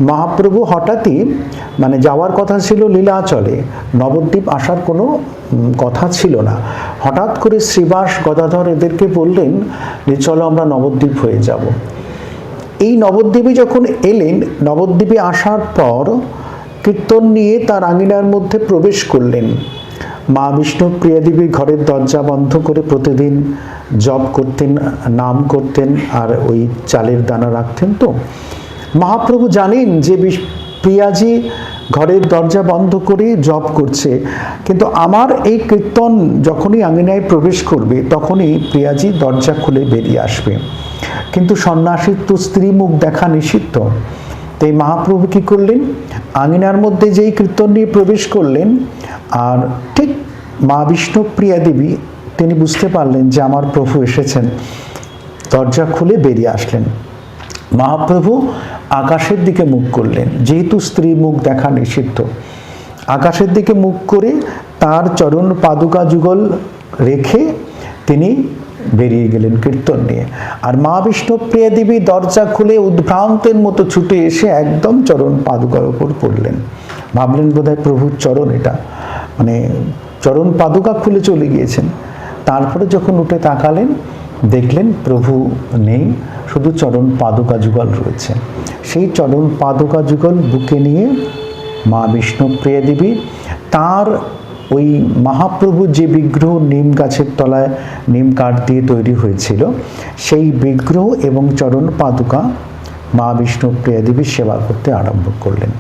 মহাপ্রভু হঠাৎই যাওয়ার কথা ছিল লীলাচলে, নবদ্বীপ আসার কোনো কথা ছিল না। হঠাৎ করে শ্রীবাস গদাধর এদেরকে বললেন যে চলো আমরা নবদ্বীপ হয়ে যাব। এই নবদ্বীপে যখন এলেন, নবদ্বীপে আসার পর কীর্তন নিয়ে তার আঙিনার মধ্যে প্রবেশ করলেন। মা বিষ্ণুপ্রিয়া দেবী ঘরের দরজা বন্ধ করে প্রতিদিন জপ করতেন, নাম করতেন, আর ওই চালের দানা রাখতেন। তো মহাপ্রভু জানেন যে প্রিয়াজি ঘরের দরজা বন্ধ করে জপ করছে, কিন্তু আমার এই কীর্তন যখনই আঙিনায় প্রবেশ করবে তখনই প্রিয়াজি দরজা খুলে বেরিয়ে আসবে, কিন্তু সন্ন্যাসীর তো স্ত্রী মুখ দেখা নিষিদ্ধ। তাই মহাপ্রভু কি করলেন, আঙিনার মধ্যে যেই কীর্তন নিয়ে প্রবেশ করলেন, আর ঠিক মা বিষ্ণুপ্রিয়া দেবী তিনি বুঝতে পারলেন যে আমার প্রভু এসেছেন, দরজা খুলে বেরিয়ে আসলেন। মহাপ্রভু আকাশের দিকে মুখ করলেন, যেহেতু স্ত্রী মুখ দেখা নিষিদ্ধ। আকাশের দিকে মুখ করে তার চরণ পাদুকা যুগল রেখে তিনি বেরিয়ে গেলেন কীর্তন নিয়ে। আর মা বিষ্ণুপ্রিয়া দেবী দরজা খুলে উদ্ভ্রান্তের মতো ছুটে এসে একদম চরণ পাদুকার উপর পড়লেন। ভাবলেন বোধহয় প্রভুর চরণ এটা, চরণ পাদুকা খুলে চলে গিয়েছেন। তারপরে যখন উঠে তাকালেন, দেখলেন প্রভু নেই, শুধু চরণ পাদুকা যুগল রয়েছে। সেই চরণ পাদুকা যুগল বুকে নিয়ে মা বিষ্ণুপ্রিয়া দেবী তার ওই মহাপ্রভু যে বিগ্রহ নিম গাছের তলায় নিম কাঠ দিয়ে তৈরি হয়েছিল, সেই বিগ্রহ এবং চরণ পাদুকা মা বিষ্ণুপ্রিয়া দেবী সেবা করতে আরম্ভ করলেন।